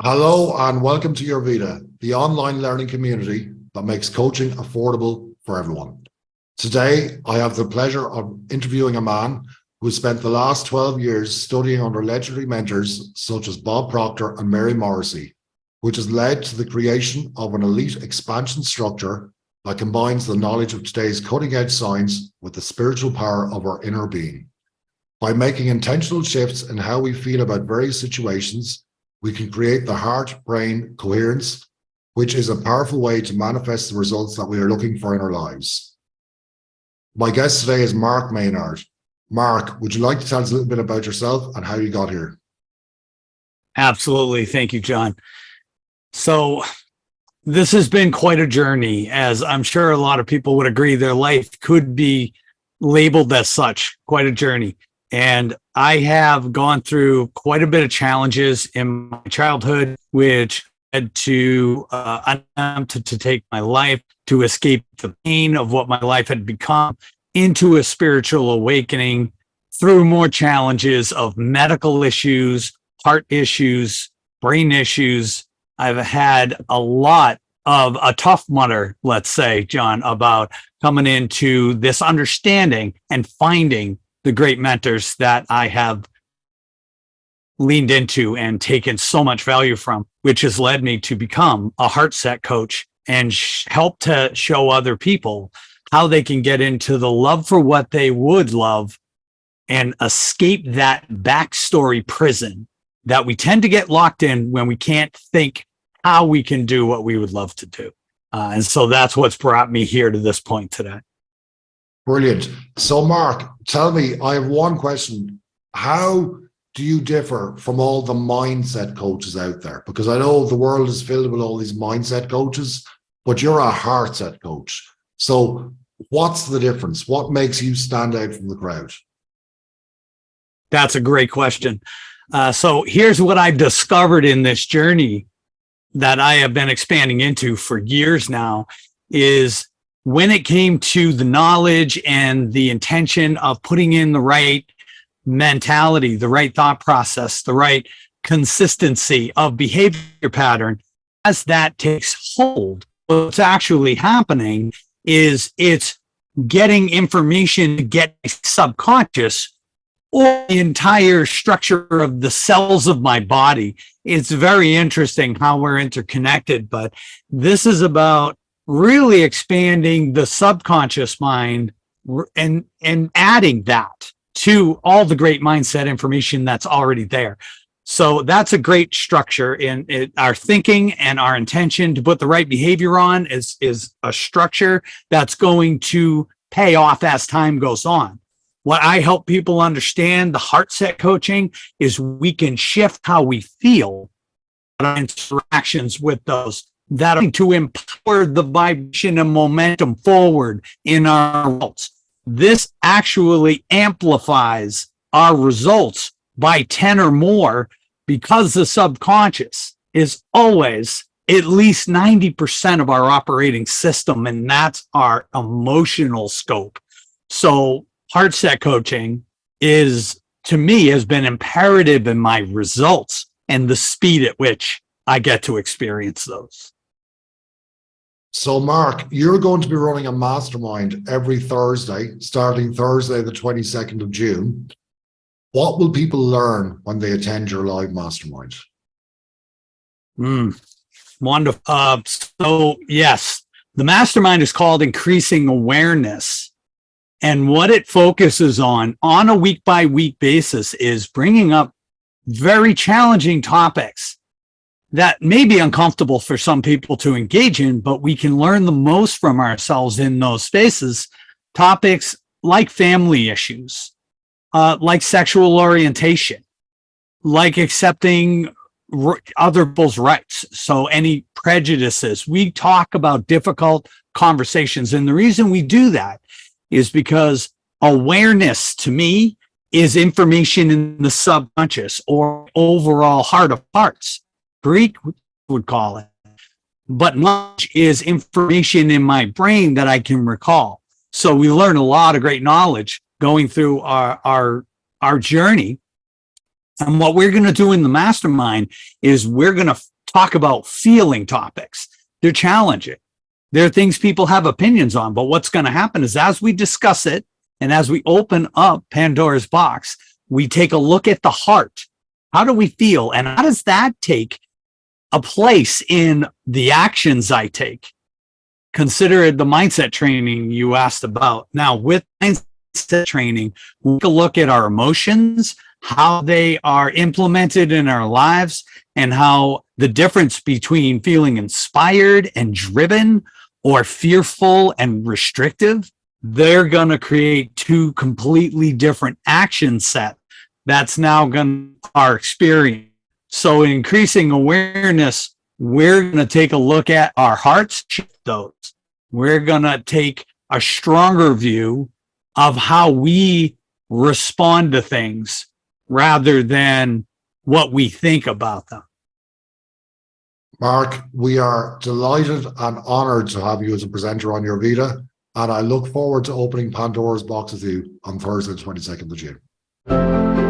Hello and welcome to Your Vida, the online learning community that makes coaching affordable for everyone. Today, I have the pleasure of interviewing a man who spent the last 12 years studying under legendary mentors such as Bob Proctor and Mary Morrissey, which has led to the creation of an elite expansion structure that combines the knowledge of today's cutting-edge science with the spiritual power of our inner being. By making intentional shifts in how we feel about various situations, we can create the heart-brain coherence, which is a powerful way to manifest the results that we are looking for in our lives. My guest today is Marc Maynard. Marc, would you like to tell us a little bit about yourself and how you got here? Absolutely. Thank you, John. So this has been quite a journey, as I'm sure a lot of people would agree their life could be labeled as such, quite a journey. And I have gone through quite a bit of challenges in my childhood, which led to an attempt to take my life, to escape the pain of what my life had become, into a spiritual awakening through more challenges of medical issues, heart issues, brain issues. I've had a lot of a tough mudder, let's say, John, about coming into this understanding and finding the great mentors that I have leaned into and taken so much value from, which has led me to become a heart set coach and help to show other people how they can get into the love for what they would love and escape that backstory prison that we tend to get locked in when we can't think how we can do what we would love to do. And so that's what's brought me here to this point today. Brilliant. So, Marc, tell me, I have one question. How do you differ from all the mindset coaches out there? Because I know the world is filled with all these mindset coaches, but you're a heart set coach. So what's the difference? What makes you stand out from the crowd? That's a great question. So here's what I've discovered in this journey that I have been expanding into for years now is when it came to the knowledge and the intention of putting in the right mentality, the right thought process, the right consistency of behavior pattern, as that takes hold, what's actually happening is it's getting information to get subconscious or the entire structure of the cells of my body. It's very interesting how we're interconnected, but this is about really expanding the subconscious mind and adding that to all the great mindset information that's already there. So that's a great structure in our thinking, and our intention to put the right behavior on is a structure that's going to pay off as time goes on. What I help people understand, the heart set coaching, is we can shift how we feel our interactions with those that are to empower the vibration and momentum forward in our results. This actually amplifies our results by 10 or more because the subconscious is always at least 90% of our operating system, and that's our emotional scope. So heart set coaching is, to me, has been imperative in my results and the speed at which I get to experience those. So, Marc, you're going to be running a mastermind every Thursday, starting Thursday, the 22nd of June. What will people learn when they attend your live mastermind? Wonderful. So, yes, the mastermind is called Increasing Awareness. And what it focuses on a week-by-week basis is bringing up very challenging topics that may be uncomfortable for some people to engage in, but we can learn the most from ourselves in those spaces. Topics like family issues, like sexual orientation, like accepting other people's rights. So any prejudices, we talk about difficult conversations. And the reason we do that is because awareness, to me, is information in the subconscious or overall heart of hearts. Greek would call it. But knowledge is information in my brain that I can recall. So we learn a lot of great knowledge going through our journey And what we're going to do in the mastermind is we're going to talk about feeling topics. They're challenging. There are things people have opinions on, but what's going to happen is as we discuss it and as we open up Pandora's box, we take a look at the heart. How do we feel? And how does that take a place in the actions I take? Consider the mindset training you asked about. Now, with mindset training, we take a look at our emotions, how they are implemented in our lives, and how the difference between feeling inspired and driven or fearful and restrictive, they're going to create two completely different action sets. That's now going to our experience. So increasing awareness, we're going to take a look at our hearts, shift those. We're going to take a stronger view of how we respond to things rather than what we think about them. Marc, we are delighted and honored to have you as a presenter on Your Vita, and I look forward to opening Pandora's box with you on Thursday, the 22nd of June.